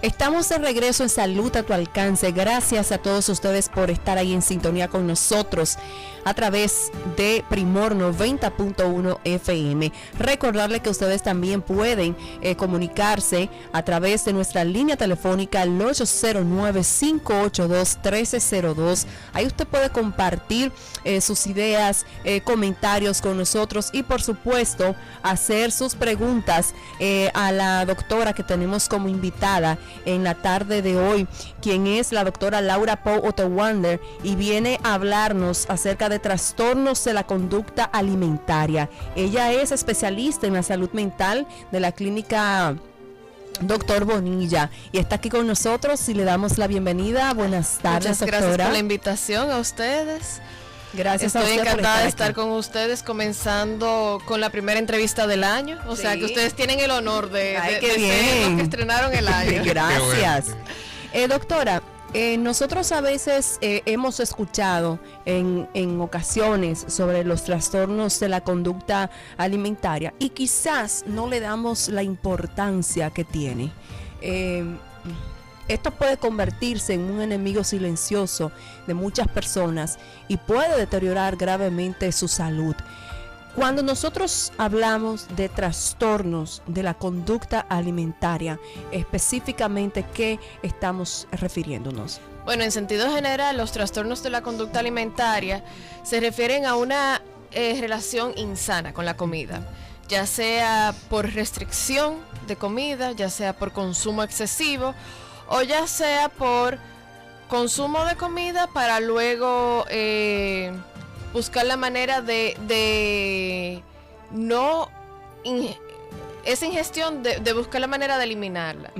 Estamos de regreso en Salud a tu alcance. Gracias a todos ustedes por estar ahí en sintonía con nosotros a través de Primor 90.1 FM. Recordarles que ustedes también pueden comunicarse a través de nuestra línea telefónica al 809-582-1302. Ahí usted puede compartir sus ideas, comentarios con nosotros y por supuesto hacer sus preguntas a la doctora que tenemos como invitada en la tarde de hoy, quien es la doctora Laura Poe Otewander, y viene a hablarnos acerca de trastornos de la conducta alimentaria. Ella es especialista en la salud mental de la clínica Doctor Bonilla y está aquí con nosotros y le damos la bienvenida. Buenas tardes, muchas doctora. Gracias por la invitación a ustedes. Gracias a Estoy usted encantada de estar estar con ustedes, comenzando con la primera entrevista del año. O sea que ustedes tienen el honor de ser los que estrenaron el año. Gracias. Doctora, nosotros a veces hemos escuchado en ocasiones sobre los trastornos de la conducta alimentaria y quizás no le damos la importancia que tiene. Esto puede convertirse en un enemigo silencioso de muchas personas y puede deteriorar gravemente su salud. Cuando nosotros hablamos de trastornos de la conducta alimentaria, específicamente, ¿qué estamos refiriéndonos? Bueno, en sentido general, los trastornos de la conducta alimentaria se refieren a una relación insana con la comida, ya sea por restricción de comida, ya sea por consumo excesivo, o ya sea por consumo de comida para luego buscar la manera de no esa ingestión de buscar la manera de eliminarla.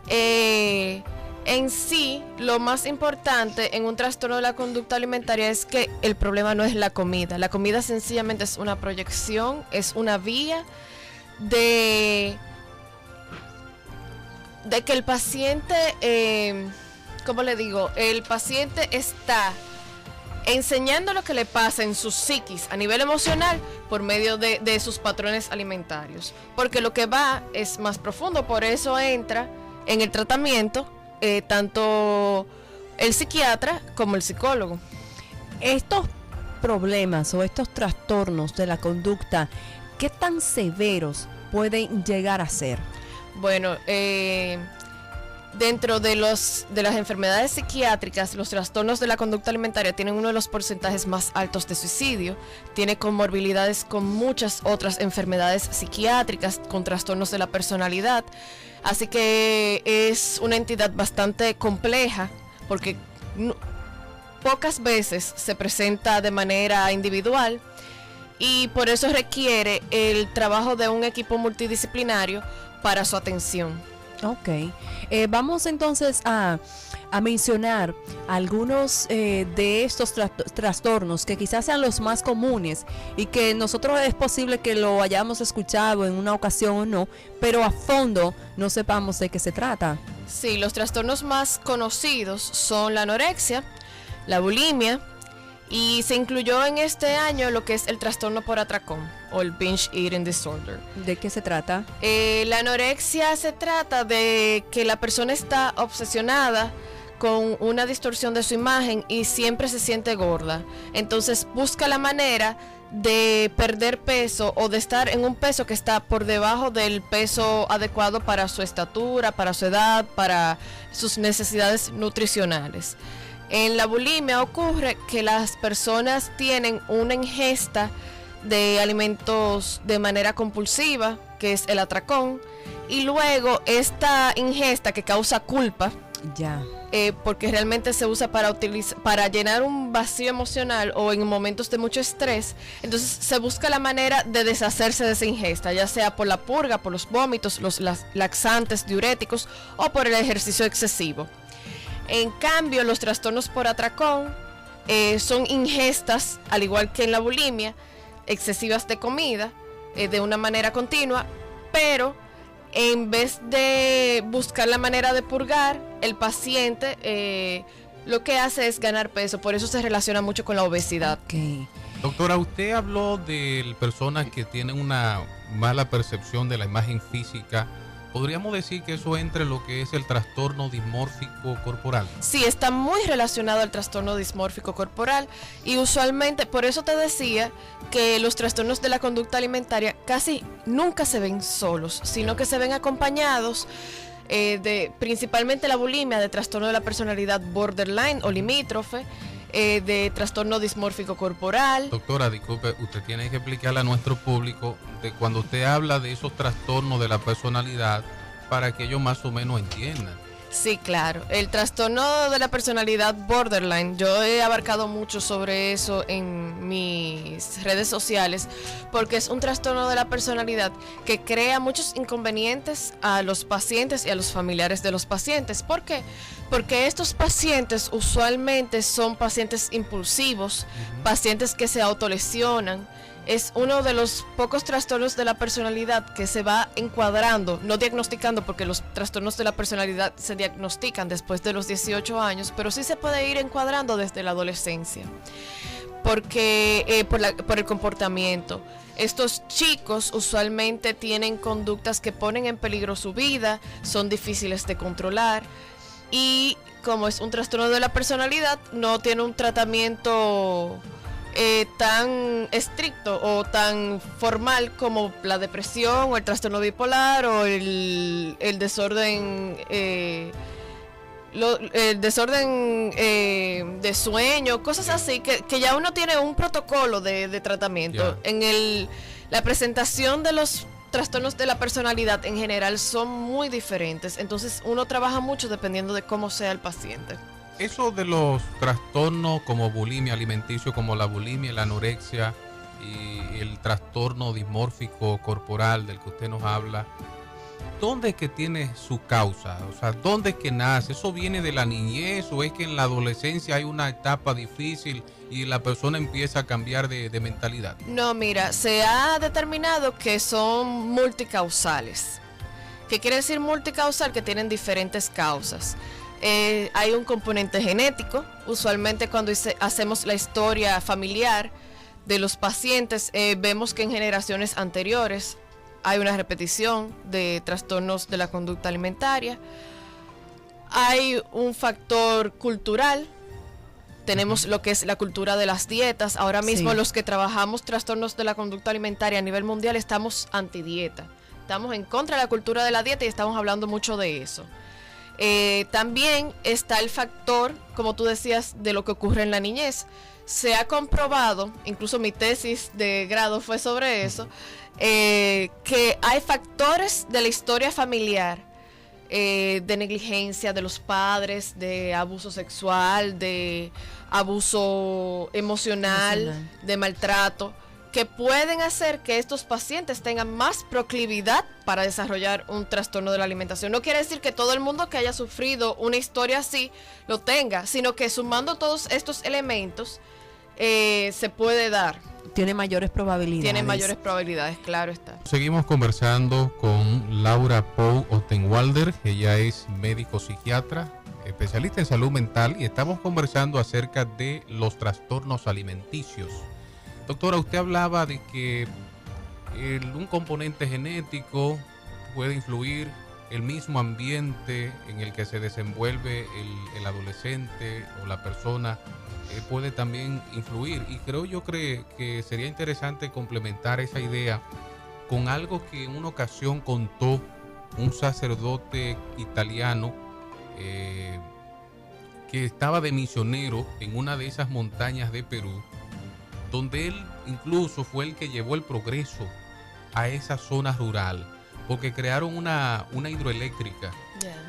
En sí, lo más importante en un trastorno de la conducta alimentaria es que el problema no es la comida. La comida sencillamente es una proyección, es una vía de que el paciente, ¿cómo le digo? El paciente está enseñando lo que le pasa en su psiquis a nivel emocional por medio de sus patrones alimentarios. Porque lo que va es más profundo, por eso entra en el tratamiento tanto el psiquiatra como el psicólogo. Estos problemas o estos trastornos de la conducta, ¿qué tan severos pueden llegar a ser? Bueno, dentro de las enfermedades psiquiátricas, los trastornos de la conducta alimentaria tienen uno de los porcentajes más altos de suicidio, tiene comorbilidades con muchas otras enfermedades psiquiátricas, con trastornos de la personalidad, así que es una entidad bastante compleja porque pocas veces se presenta de manera individual y por eso requiere el trabajo de un equipo multidisciplinario para su atención. Ok, vamos entonces a mencionar algunos de estos trastornos que quizás sean los más comunes y que nosotros es posible que lo hayamos escuchado en una ocasión o no, pero a fondo no sepamos de qué se trata. Sí, los trastornos más conocidos son la anorexia, la bulimia, y se incluyó en este año lo que es el trastorno por atracón o el binge eating disorder. ¿De qué se trata? La anorexia se trata de que la persona está obsesionada con una distorsión de su imagen y siempre se siente gorda. Entonces busca la manera de perder peso o de estar en un peso que está por debajo del peso adecuado para su estatura, para su edad, para sus necesidades nutricionales. En la bulimia ocurre que las personas tienen una ingesta de alimentos de manera compulsiva, que es el atracón, y luego esta ingesta que causa culpa, porque realmente se usa para llenar un vacío emocional o en momentos de mucho estrés, entonces se busca la manera de deshacerse de esa ingesta, ya sea por la purga, por los vómitos, los laxantes, diuréticos o por el ejercicio excesivo. En cambio, los trastornos por atracón son ingestas, al igual que en la bulimia, excesivas de comida, de una manera continua, pero en vez de buscar la manera de purgar, el paciente lo que hace es ganar peso, por eso se relaciona mucho con la obesidad. Okay. Doctora, usted habló de personas que tienen una mala percepción de la imagen física ¿Podríamos decir que eso entre lo que es el trastorno dismórfico corporal? Sí, está muy relacionado al trastorno dismórfico corporal y usualmente, por eso te decía que los trastornos de la conducta alimentaria casi nunca se ven solos, sino que se ven acompañados de principalmente la bulimia, de trastorno de la personalidad borderline o limítrofe, de trastorno dismórfico corporal. Doctora, disculpe, usted tiene que explicarle a nuestro público de cuando usted habla de esos trastornos de la personalidad para que ellos más o menos entiendan. Sí, claro. El trastorno de la personalidad borderline, yo he abarcado mucho sobre eso en mis redes sociales, porque es un trastorno de la personalidad que crea muchos inconvenientes a los pacientes y a los familiares de los pacientes. ¿Por qué? Porque estos pacientes usualmente son pacientes impulsivos, pacientes que se autolesionan. Es uno de los pocos trastornos de la personalidad que se va encuadrando, no diagnosticando, porque los trastornos de la personalidad se diagnostican después de los 18 años, pero sí se puede ir encuadrando desde la adolescencia, porque por el comportamiento. Estos chicos usualmente tienen conductas que ponen en peligro su vida, son difíciles de controlar y como es un trastorno de la personalidad, no tiene un tratamiento tan estricto o tan formal como la depresión o el trastorno bipolar o el desorden el desorden de sueño, cosas así que ya uno tiene un protocolo de tratamiento. En la presentación de los trastornos de la personalidad en general son muy diferentes, entonces uno trabaja mucho dependiendo de cómo sea el paciente. Eso de los trastornos como bulimia alimenticio, como la bulimia, la anorexia y el trastorno dismórfico corporal del que usted nos habla, ¿dónde es que tiene su causa? O sea, ¿dónde es que nace? ¿Eso viene de la niñez o es que en la adolescencia hay una etapa difícil y la persona empieza a cambiar de mentalidad? No, mira, se ha determinado que son multicausales. ¿Qué quiere decir multicausal? Que tienen diferentes causas. Hay un componente genético. Usualmente cuando hacemos la historia familiar de los pacientes, vemos que en generaciones anteriores hay una repetición de trastornos de la conducta alimentaria. Hay un factor cultural. Tenemos lo que es la cultura de las dietas. Ahora mismo sí, los que trabajamos trastornos de la conducta alimentaria a nivel mundial estamos antidieta. Estamos en contra de la cultura de la dieta y estamos hablando mucho de eso. También está el factor, como tú decías, de lo que ocurre en la niñez. Se ha comprobado, incluso mi tesis de grado fue sobre eso, que hay factores de la historia familiar, de negligencia de los padres, de abuso sexual, de abuso emocional, de maltrato, que pueden hacer que estos pacientes tengan más proclividad para desarrollar un trastorno de la alimentación. No quiere decir que todo el mundo que haya sufrido una historia así lo tenga, sino que sumando todos estos elementos se puede dar. Tiene mayores probabilidades. Tiene mayores probabilidades, claro está. Seguimos conversando con Laura Pou Ottenwalder. Ella es médico psiquiatra, especialista en salud mental, y estamos conversando acerca de los trastornos alimenticios. Doctora, usted hablaba de que un componente genético puede influir, el mismo ambiente en el que se desenvuelve el adolescente o la persona puede también influir. Y creo que sería interesante complementar esa idea con algo que en una ocasión contó un sacerdote italiano que estaba de misionero en una de esas montañas de Perú, donde él incluso fue el que llevó el progreso a esa zona rural, porque crearon una hidroeléctrica.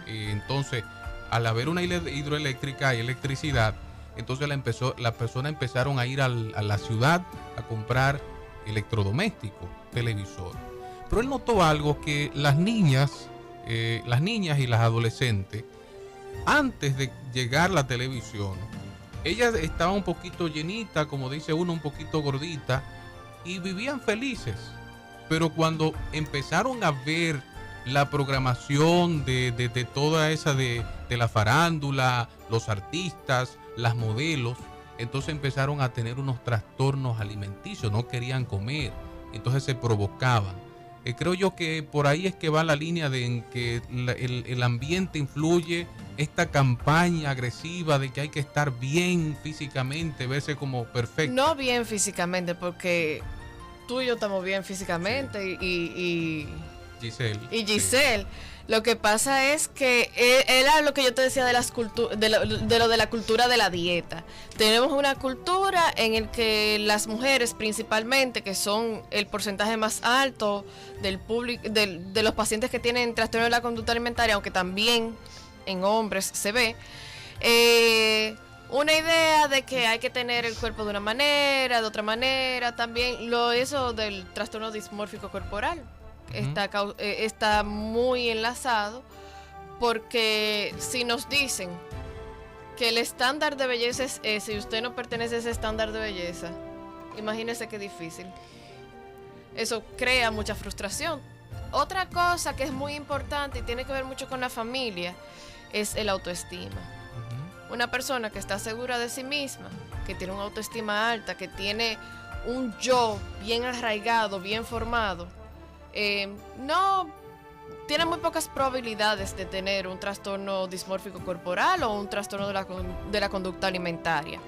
Entonces, al haber una hidroeléctrica y electricidad, entonces las personas empezaron a ir a la ciudad a comprar electrodomésticos, televisor. Pero él notó algo, que las niñas y las adolescentes, antes de llegar la televisión, ellas estaban un poquito llenitas, como dice uno, un poquito gordita, y vivían felices. Pero cuando empezaron a ver la programación de toda esa de la farándula, los artistas, las modelos, entonces empezaron a tener unos trastornos alimenticios, no querían comer, entonces se provocaban. Creo yo que por ahí es que va la línea de en que el ambiente influye, esta campaña agresiva de que hay que estar bien físicamente, verse como perfecto. No bien físicamente, porque tú y yo estamos bien físicamente, y Giselle. Y Giselle. Lo que pasa es que era lo que yo te decía de de la cultura de la dieta. Tenemos una cultura en el que las mujeres principalmente, que son el porcentaje más alto del público, de los pacientes que tienen trastorno de la conducta alimentaria, aunque también en hombres se ve, una idea de que hay que tener el cuerpo de una manera, de otra manera, también eso del trastorno dismórfico corporal. Está muy enlazado, porque si nos dicen que el estándar de belleza es ese y usted no pertenece a ese estándar de belleza, imagínese qué difícil. Eso crea mucha frustración. Otra cosa que es muy importante y tiene que ver mucho con la familia es el autoestima. Una persona que está segura de sí misma, que tiene una autoestima alta, que tiene un yo bien arraigado, bien formado, no tiene muy pocas probabilidades de tener un trastorno dismórfico corporal o un trastorno de la conducta alimentaria.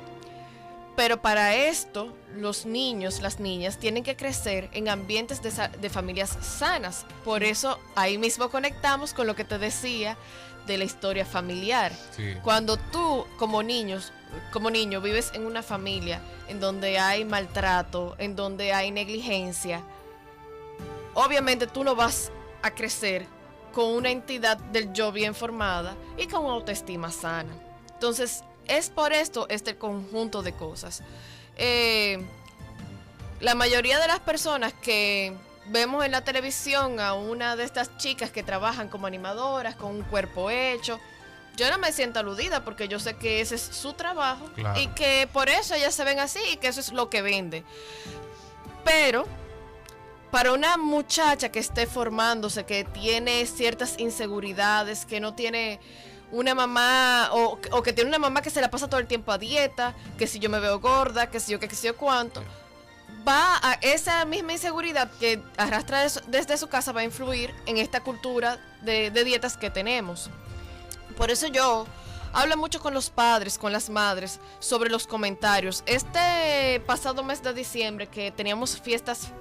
Pero para esto, los niños, las niñas, tienen que crecer en ambientes de familias sanas. Por eso, ahí mismo conectamos con lo que te decía de la historia familiar. Sí. Cuando tú, como niño, vives en una familia en donde hay maltrato, en donde hay negligencia, obviamente tú no vas a crecer con una entidad del yo bien formada y con una autoestima sana. Entonces, es por esto este conjunto de cosas. La mayoría de las personas que vemos en la televisión a una de estas chicas que trabajan como animadoras, con un cuerpo hecho, yo no me siento aludida, porque yo sé que ese es su trabajo, claro, y que por eso ellas se ven así y que eso es lo que vende. Pero para una muchacha que esté formándose, que tiene ciertas inseguridades, que no tiene una mamá, o que tiene una mamá que se la pasa todo el tiempo a dieta, que si yo me veo gorda, que si yo cuánto, va a esa misma inseguridad que arrastra desde su casa, va a influir en esta cultura de dietas que tenemos. Por eso yo hablo mucho con los padres, con las madres, sobre los comentarios. Este pasado mes de diciembre, que teníamos fiestas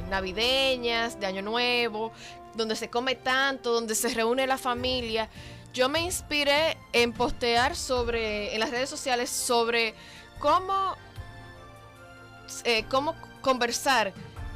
navideñas, de Año Nuevo, donde se come tanto, donde se reúne la familia, yo me inspiré en postear en las redes sociales sobre cómo conversar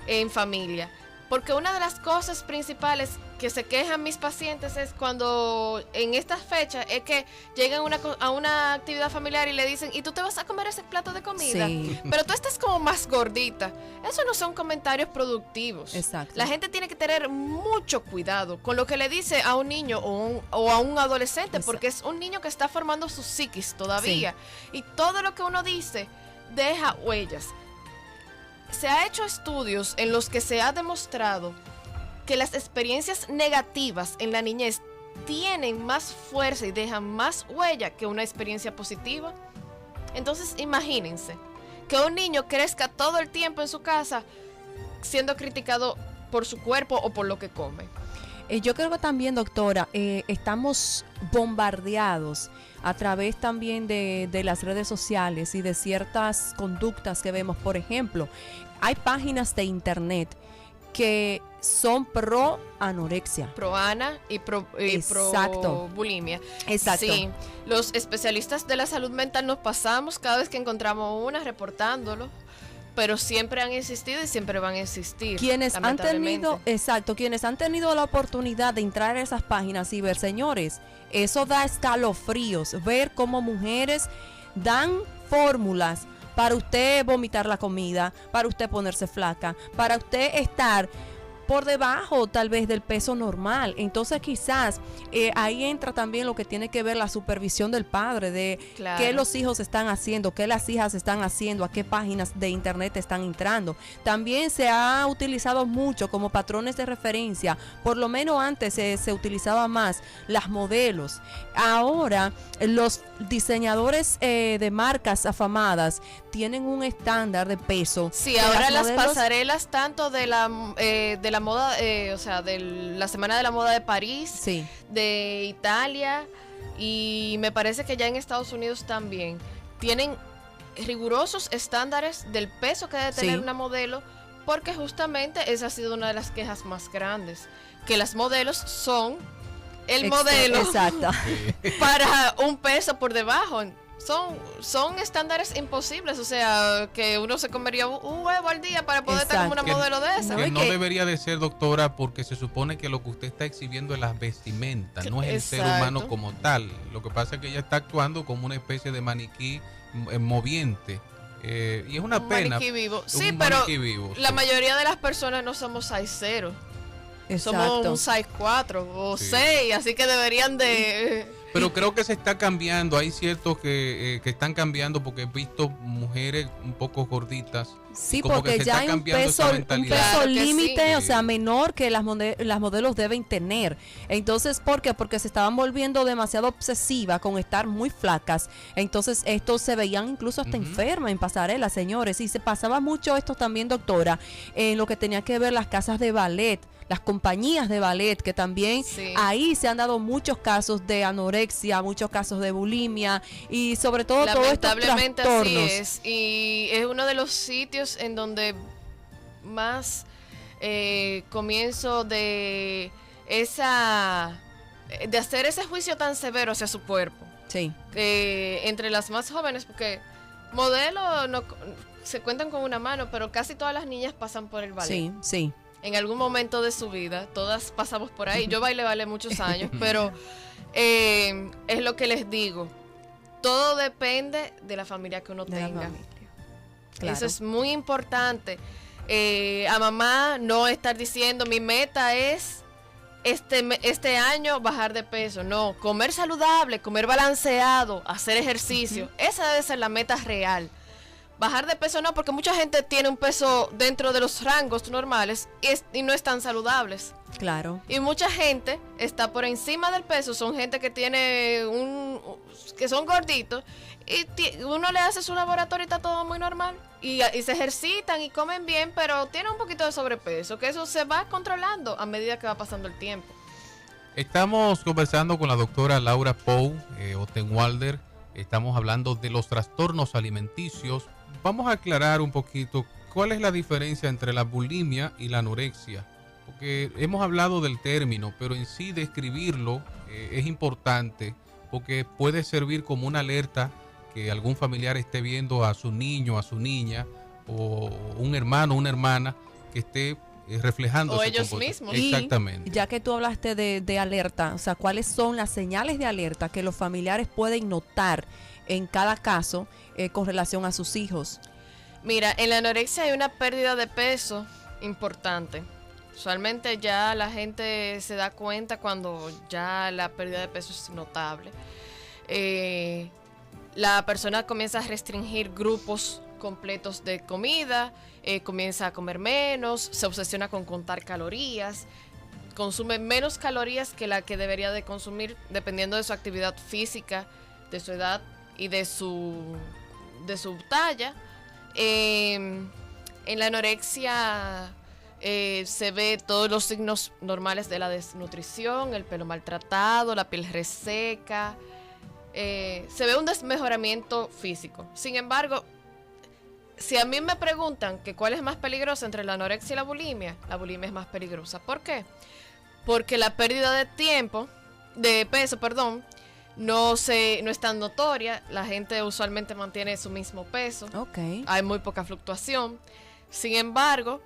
en familia. Porque una de las cosas principales que se quejan mis pacientes es cuando en estas fechas es que llegan a una actividad familiar y le dicen: ¿y tú te vas a comer ese plato de comida? Sí. Pero tú estás como más gordita. Eso no son comentarios productivos. Exacto. La gente tiene que tener mucho cuidado con lo que le dice a un niño o a un adolescente. Exacto. Porque es un niño que está formando su psiquis todavía. Sí. Y todo lo que uno dice deja huellas. Se ha hecho estudios en los que se ha demostrado que las experiencias negativas en la niñez tienen más fuerza y dejan más huella que una experiencia positiva. Entonces, imagínense que un niño crezca todo el tiempo en su casa siendo criticado por su cuerpo o por lo que come. Yo creo que también, doctora, estamos bombardeados a través también de las redes sociales y de ciertas conductas que vemos. Por ejemplo, hay páginas de internet que son pro anorexia, pro ana y pro bulimia. Exacto. Sí, los especialistas de la salud mental nos pasamos cada vez que encontramos una reportándolo, pero siempre han existido y siempre van a existir. Quienes han tenido la oportunidad de entrar a esas páginas y ver, señores, eso da escalofríos, ver cómo mujeres dan fórmulas para usted vomitar la comida, para usted ponerse flaca, para usted estar por debajo tal vez del peso normal. Entonces quizás ahí entra también lo que tiene que ver la supervisión del padre, de claro, qué los hijos están haciendo, qué las hijas están haciendo, a qué páginas de internet están entrando. También se ha utilizado mucho como patrones de referencia, por lo menos antes se utilizaba más las modelos. Ahora los diseñadores de marcas afamadas tienen un estándar de peso. Sí, ahora las pasarelas tanto de la la moda, o sea, de la Semana de la Moda de París, Sí. de Italia, y me parece que ya en Estados Unidos también tienen rigurosos estándares del peso que debe tener Sí. una modelo, porque justamente esa ha sido una de las quejas más grandes, que las modelos son el modelo Exacto. para un peso por debajo. Son estándares imposibles, o sea, que uno se comería un huevo al día para poder estar como una Exacto. modelo de esa. No, Que y no que- debería de ser, doctora, porque se supone que lo que usted está exhibiendo es las vestimentas, no es el ser Exacto. humano como tal. Lo que pasa es que ella está actuando como una especie de maniquí moviente. Y es una Un pena. maniquí vivo. un Sí, pero maniquí vivo, la sí. mayoría de las personas no somos size 0. Somos Exacto. un size 4 o Sí. 6, así que deberían de... Pero creo que se está cambiando. Hay ciertos que están cambiando porque he visto mujeres un poco gorditas. Sí, como que porque se ya está hay un cambiando esa peso, mentalidad. Claro que límite, sí. o sea, menor que las modelos deben tener. Entonces, ¿por qué? Porque se estaban volviendo demasiado obsesivas con estar muy flacas. Entonces, estos se veían incluso hasta Ujú. enfermas en pasarela, señores. Y se pasaba mucho esto también, doctora, en lo que tenía que ver las casas de ballet, las compañías de ballet, que también Sí. ahí se han dado muchos casos de anorexia, muchos casos de bulimia y sobre todo todos estos Lamentablemente así trastornos. es. Y es uno de los sitios en donde más comienzo de hacer ese juicio tan severo hacia su cuerpo. Sí. Entre las más jóvenes, porque modelos no se cuentan con una mano, pero casi todas las niñas pasan por el ballet. Sí, sí. En algún momento de su vida, todas pasamos por ahí. Yo bailé ballet muchos años, pero es lo que les digo. Todo depende de la familia que uno De la tenga. familia. Claro. Eso es muy importante. A mamá no estar diciendo, mi meta es este año bajar de peso. No, comer saludable, comer balanceado, hacer ejercicio. Esa debe ser la meta real. Bajar de peso no, porque mucha gente tiene un peso dentro de los rangos normales y no están saludables. Claro. Y mucha gente está por encima del peso, son gente que tiene que son gorditos y uno le hace su laboratorio y está todo muy normal y se ejercitan y comen bien, pero tienen un poquito de sobrepeso, que eso se va controlando a medida que va pasando el tiempo. Estamos conversando con la doctora Laura Pou Ottenwalder. Estamos hablando de los trastornos alimenticios. Vamos a aclarar un poquito cuál es la diferencia entre la bulimia y la anorexia. Porque hemos hablado del término, pero en sí describirlo es importante porque puede servir como una alerta que algún familiar esté viendo a su niño, a su niña, o un hermano, una hermana que esté reflejando O ese ellos comportamiento. mismos. Exactamente. Ya que tú hablaste de alerta, o sea, ¿cuáles son las señales de alerta que los familiares pueden notar en cada caso con relación a sus hijos? Mira, en la anorexia hay una pérdida de peso importante. Usualmente ya la gente se da cuenta cuando ya la pérdida de peso es notable. La persona comienza a restringir grupos completos de comida, comienza a comer menos, se obsesiona con contar calorías, consume menos calorías que la que debería de consumir dependiendo de su actividad física, de su edad y de su talla. En la anorexia se ve todos los signos normales de la desnutrición, el pelo maltratado, la piel reseca, se ve un desmejoramiento físico. Sin embargo, si a mí me preguntan que cuál es más peligrosa entre la anorexia y la bulimia es más peligrosa. ¿Por qué? Porque la pérdida de peso, no es tan notoria. La gente usualmente mantiene su mismo peso. Ok. Hay muy poca fluctuación. Sin embargo,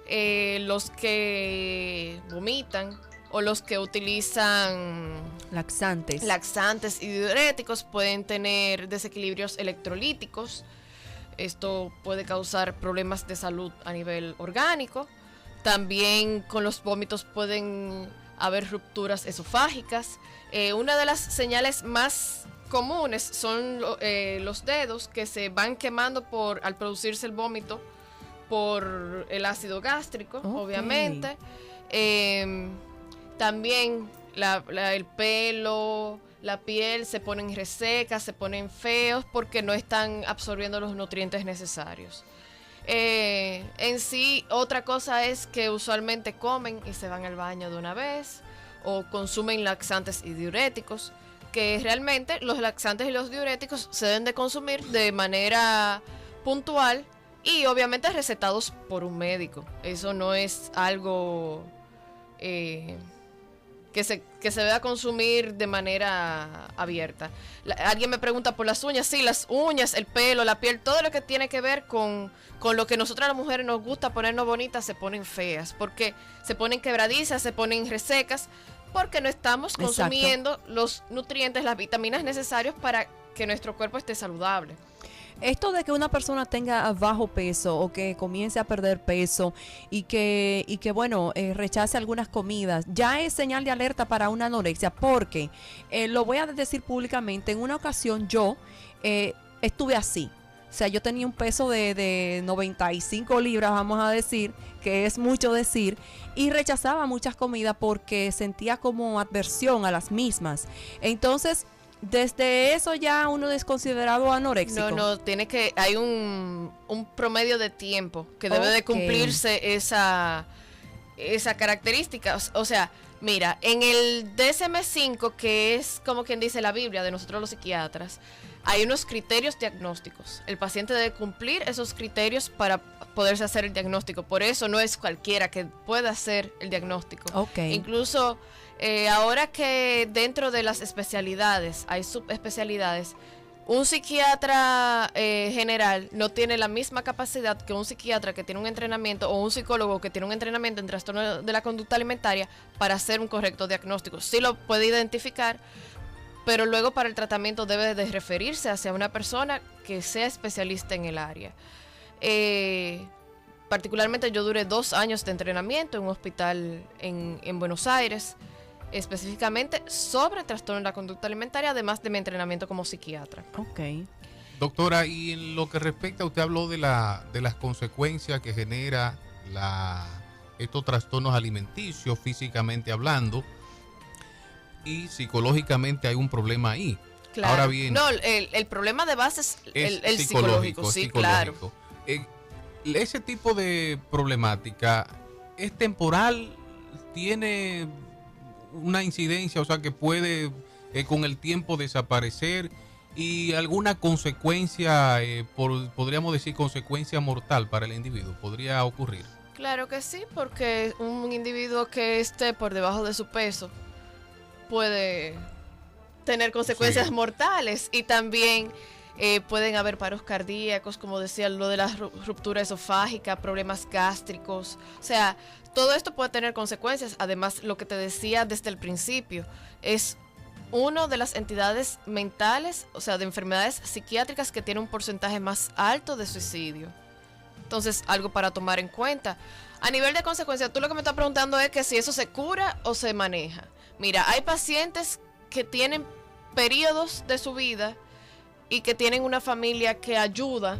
los que vomitan o los que utilizan Laxantes. y diuréticos pueden tener desequilibrios electrolíticos. Esto puede causar problemas de salud a nivel orgánico. También con los vómitos pueden haber rupturas esofágicas. Una de las señales más comunes son los dedos que se van quemando al producirse el vómito por el ácido gástrico, Ok. obviamente. También el pelo, la piel se ponen resecas, se ponen feos porque no están absorbiendo los nutrientes necesarios. En sí, otra cosa es que usualmente comen y se van al baño de una vez o consumen laxantes y diuréticos, que realmente los laxantes y los diuréticos se deben de consumir de manera puntual y obviamente recetados por un médico. Eso no es algo que se deba consumir de manera abierta. Alguien me pregunta por las uñas. Sí, las uñas, el pelo, la piel, todo lo que tiene que ver con lo que nosotras las mujeres nos gusta ponernos bonitas, se ponen feas, porque se ponen quebradizas, se ponen resecas, porque no estamos consumiendo los nutrientes, las vitaminas necesarios para que nuestro cuerpo esté saludable. Esto de que una persona tenga bajo peso o que comience a perder peso y que bueno, rechace algunas comidas, ya es señal de alerta para una anorexia, porque lo voy a decir públicamente, en una ocasión yo estuve así. O sea, yo tenía un peso de 95 libras, vamos a decir, que es mucho decir, y rechazaba muchas comidas porque sentía como adversión a las mismas. Entonces, desde eso ya uno es considerado anoréxico. No, hay un promedio de tiempo que debe de cumplirse esa característica. O sea, mira, en el DSM-5, que es como quien dice la Biblia de nosotros los psiquiatras, hay unos criterios diagnósticos. El paciente debe cumplir esos criterios para poderse hacer el diagnóstico. Por eso no es cualquiera que pueda hacer el diagnóstico. Incluso ahora que dentro de las especialidades hay subespecialidades, un psiquiatra general no tiene la misma capacidad que un psiquiatra que tiene un entrenamiento o un psicólogo que tiene un entrenamiento en trastorno de la conducta alimentaria para hacer un correcto diagnóstico. Sí lo puede identificar, pero luego para el tratamiento debe de referirse hacia una persona que sea especialista en el área. Particularmente yo duré 2 años de entrenamiento en un hospital en Buenos Aires, específicamente sobre trastorno de la conducta alimentaria, además de mi entrenamiento como psiquiatra. Doctora, y en lo que respecta, usted habló de las consecuencias que genera estos trastornos alimenticios, físicamente hablando, y psicológicamente hay un problema ahí. Claro. Ahora bien, no, el problema de base es el psicológico, sí, claro. Ese tipo de problemática es temporal, tiene una incidencia, o sea, que puede con el tiempo desaparecer, y alguna consecuencia, podríamos decir consecuencia mortal para el individuo, podría ocurrir. Claro que sí, porque un individuo que esté por debajo de su peso puede tener consecuencias mortales, y también pueden haber paros cardíacos, como decía, lo de la ruptura esofágica, problemas gástricos. O sea, todo esto puede tener consecuencias. Además, lo que te decía desde el principio, es una de las entidades mentales, o sea, de enfermedades psiquiátricas que tiene un porcentaje más alto de suicidio. Entonces, algo para tomar en cuenta. A nivel de consecuencias, tú lo que me estás preguntando es que si eso se cura o se maneja. Mira, hay pacientes que tienen periodos de su vida y que tienen una familia que ayuda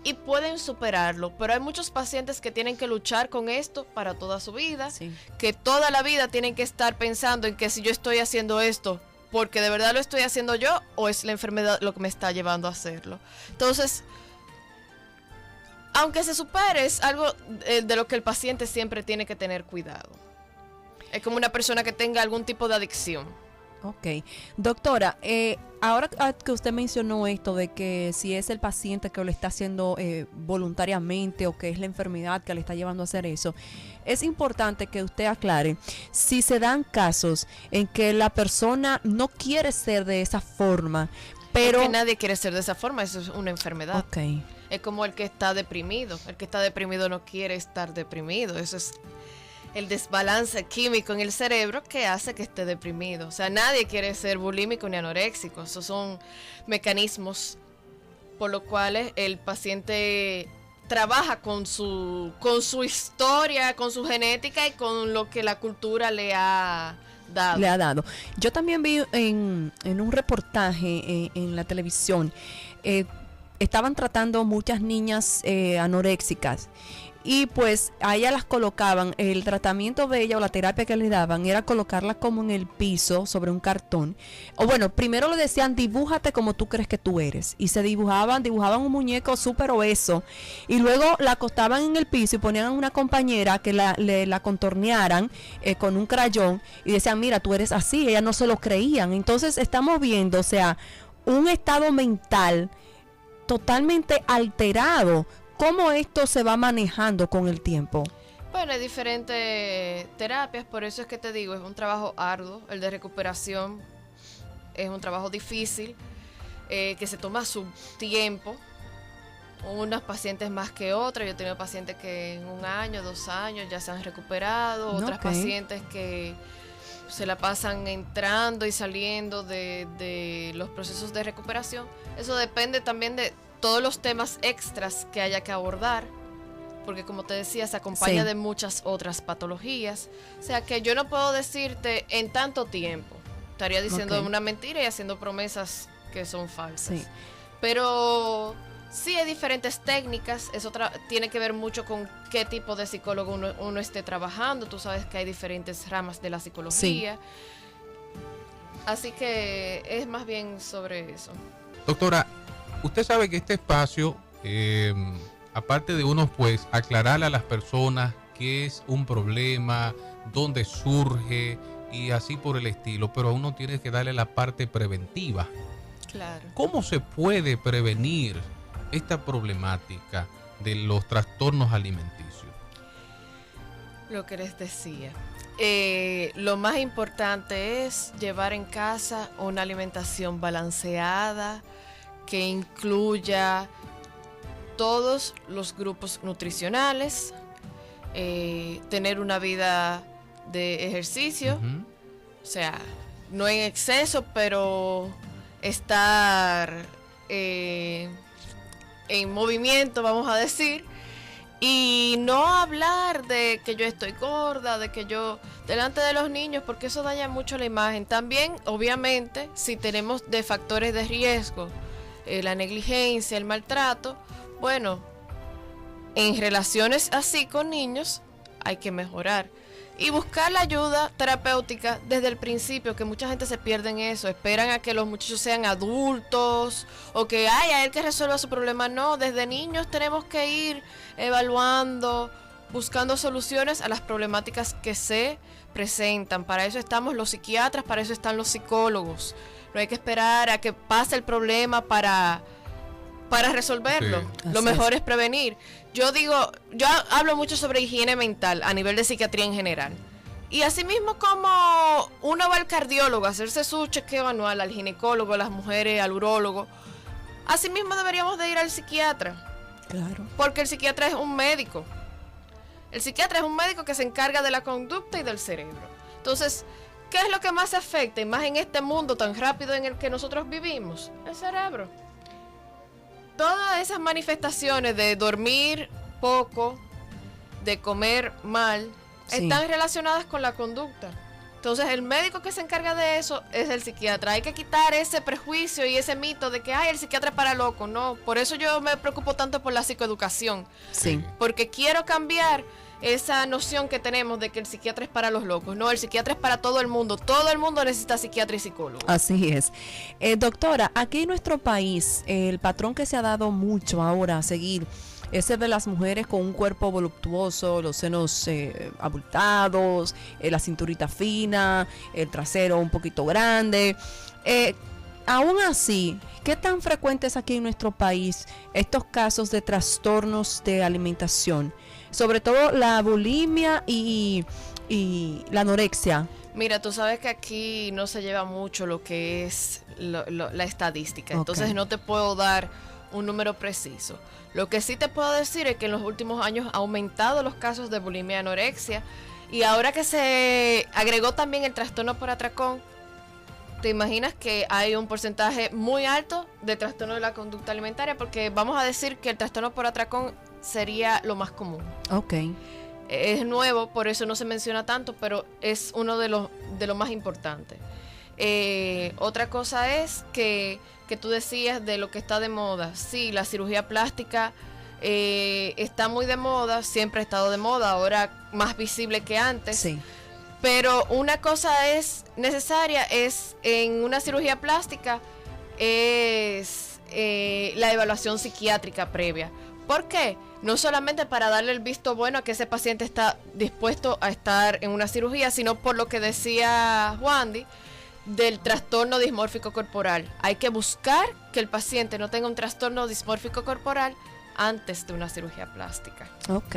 y pueden superarlo, pero hay muchos pacientes que tienen que luchar con esto para toda su vida, que toda la vida tienen que estar pensando en que si yo estoy haciendo esto porque de verdad lo estoy haciendo yo o es la enfermedad lo que me está llevando a hacerlo. Entonces, aunque se supere, es algo de lo que el paciente siempre tiene que tener cuidado. Es como una persona que tenga algún tipo de adicción. Doctora, ahora que usted mencionó esto de que si es el paciente que lo está haciendo voluntariamente o que es la enfermedad que le está llevando a hacer eso, es importante que usted aclare si se dan casos en que la persona no quiere ser de esa forma, pero... Es que nadie quiere ser de esa forma, eso es una enfermedad. Es como el que está deprimido no quiere estar deprimido, eso es el desbalance químico en el cerebro que hace que esté deprimido. O sea, nadie quiere ser bulímico ni anoréxico. Esos son mecanismos por los cuales el paciente trabaja con su historia, con su genética y con lo que la cultura le ha dado. Yo también vi en un reportaje en la televisión, estaban tratando muchas niñas anoréxicas. y pues a ella las colocaban, el tratamiento de ella o la terapia que le daban era colocarla como en el piso sobre un cartón, o bueno, primero le decían dibújate como tú crees que tú eres, y se dibujaban un muñeco súper obeso, y luego la acostaban en el piso y ponían a una compañera que la contornearan con un crayón, y decían mira, tú eres así, ellas no se lo creían. Entonces estamos viendo, o sea, un estado mental totalmente alterado. ¿Cómo esto se va manejando con el tiempo? Bueno, hay diferentes terapias, por eso es que te digo, es un trabajo arduo, el de recuperación es un trabajo difícil, que se toma su tiempo, unas pacientes más que otras. Yo he tenido pacientes que en 1 año, 2 años ya se han recuperado, otras pacientes que se la pasan entrando y saliendo de los procesos de recuperación. Eso depende también de todos los temas extras que haya que abordar, porque como te decía, se acompaña de muchas otras patologías. O sea que yo no puedo decirte en tanto tiempo, estaría diciendo una mentira y haciendo promesas que son falsas. Sí. Pero sí hay diferentes técnicas, eso tiene que ver mucho con qué tipo de psicólogo uno esté trabajando. Tú sabes que hay diferentes ramas de la psicología. Sí. Así que es más bien sobre eso. Doctora, usted sabe que este espacio, aparte de uno pues aclararle a las personas qué es un problema, dónde surge y así por el estilo, pero uno tiene que darle la parte preventiva. Claro. ¿Cómo se puede prevenir esta problemática de los trastornos alimenticios? Lo que les decía, lo más importante es llevar en casa una alimentación balanceada que incluya todos los grupos nutricionales, tener una vida de ejercicio, o sea, no en exceso, pero estar en movimiento, vamos a decir, y no hablar de que yo estoy gorda, de que yo delante de los niños, porque eso daña mucho la imagen. También, obviamente, si tenemos de factores de riesgo, la negligencia, el maltrato, bueno, en relaciones así con niños hay que mejorar y buscar la ayuda terapéutica desde el principio, que mucha gente se pierde en eso, esperan a que los muchachos sean adultos o que haya él que resuelva su problema. No, desde niños tenemos que ir evaluando, buscando soluciones a las problemáticas que se presentan. Para eso estamos los psiquiatras, para eso están los psicólogos. No hay que esperar a que pase el problema para resolverlo. Sí. Lo mejor es prevenir. Yo hablo mucho sobre higiene mental a nivel de psiquiatría en general. Y asimismo, como uno va al cardiólogo a hacerse su chequeo anual, al ginecólogo, a las mujeres, al urólogo, asimismo deberíamos de ir al psiquiatra. Claro. Porque el psiquiatra es un médico. El psiquiatra es un médico que se encarga de la conducta y del cerebro. Entonces, ¿qué es lo que más afecta, y más en este mundo tan rápido en el que nosotros vivimos? El cerebro. Todas esas manifestaciones de dormir poco, de comer mal, están relacionadas con la conducta. Entonces, el médico que se encarga de eso es el psiquiatra. Hay que quitar ese prejuicio y ese mito de que el psiquiatra es para loco. No, por eso yo me preocupo tanto por la psicoeducación. Sí. Porque quiero cambiar esa noción que tenemos de que el psiquiatra es para los locos. No, el psiquiatra es para todo el mundo. Todo el mundo necesita psiquiatra y psicólogo. Así es. Doctora, aquí en nuestro país, el patrón que se ha dado mucho ahora a seguir es el de las mujeres con un cuerpo voluptuoso, los senos abultados, la cinturita fina, el trasero un poquito grande. Aún así, ¿qué tan frecuentes es aquí en nuestro país estos casos de trastornos de alimentación? Sobre todo la bulimia y la anorexia. Mira, tú sabes que aquí no se lleva mucho lo que es la estadística, entonces no te puedo dar un número preciso. Lo que sí te puedo decir es que en los últimos años ha aumentado los casos de bulimia y anorexia, y ahora que se agregó también el trastorno por atracón, te imaginas que hay un porcentaje muy alto de trastorno de la conducta alimentaria, porque vamos a decir que el trastorno por atracón sería lo más común. Es nuevo, por eso no se menciona tanto, pero es uno de los más importantes. Otra cosa es que tú decías de lo que está de moda. Sí, la cirugía plástica está muy de moda, siempre ha estado de moda, ahora más visible que antes. Sí. Pero una cosa es necesaria, es en una cirugía plástica, es la evaluación psiquiátrica previa. ¿Por qué? No solamente para darle el visto bueno a que ese paciente está dispuesto a estar en una cirugía, sino por lo que decía Wandy, del trastorno dismórfico corporal. Hay que buscar que el paciente no tenga un trastorno dismórfico corporal antes de una cirugía plástica. Ok.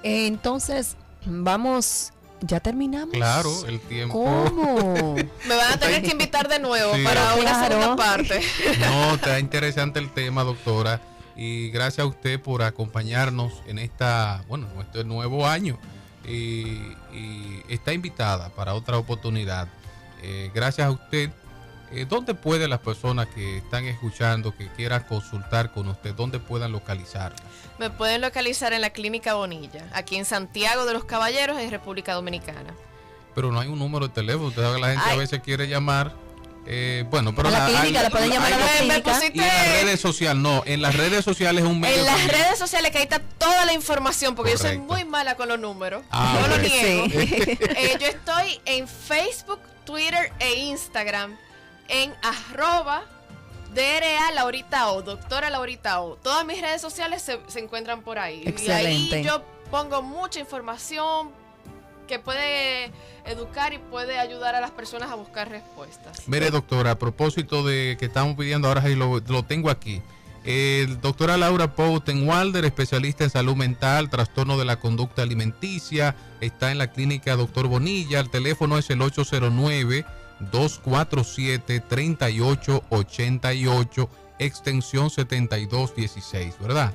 Entonces, vamos, ya terminamos. Claro, el tiempo. ¿Cómo? Me van a tener que invitar de nuevo Sí. para una Claro. segunda parte. No, está interesante el tema, doctora. Y gracias a usted por acompañarnos en este nuevo año. Y está invitada para otra oportunidad. Gracias a usted. ¿Dónde pueden las personas que están escuchando, que quieran consultar con usted, dónde puedan localizar? Me pueden localizar en la Clínica Bonilla, aquí en Santiago de los Caballeros, en República Dominicana. Pero no hay un número de teléfono. Usted sabe que la gente a veces quiere llamar. Pero A la clínica, la pueden llamar a la Me clínica. pusiste- Y en las redes sociales, no, en las redes sociales es un medio. En las también. redes sociales que ahí está toda la información, porque yo soy Correcto. muy mala con los números. Ah, no lo bueno. niego. Sí. Yo estoy en Facebook, Twitter e Instagram en @DRA Laurita O, doctora Laurita O. Todas mis redes sociales se encuentran por ahí. Excelente. Y ahí yo pongo mucha información que puede educar y puede ayudar a las personas a buscar respuestas. Mire, doctora, a propósito de que estamos pidiendo, ahora sí lo tengo aquí. Doctora Laura Poutenwalder, especialista en salud mental, trastorno de la conducta alimenticia, está en la clínica Doctor Bonilla. El teléfono es el 809-247-3888, extensión 7216, ¿verdad?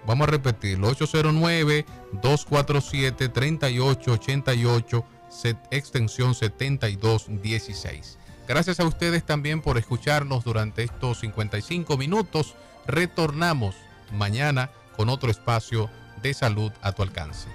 Vamos a repetirlo, 809-247-3888, extensión 7216. Gracias a ustedes también por escucharnos durante estos 55 minutos. Retornamos mañana con otro espacio de salud a tu alcance.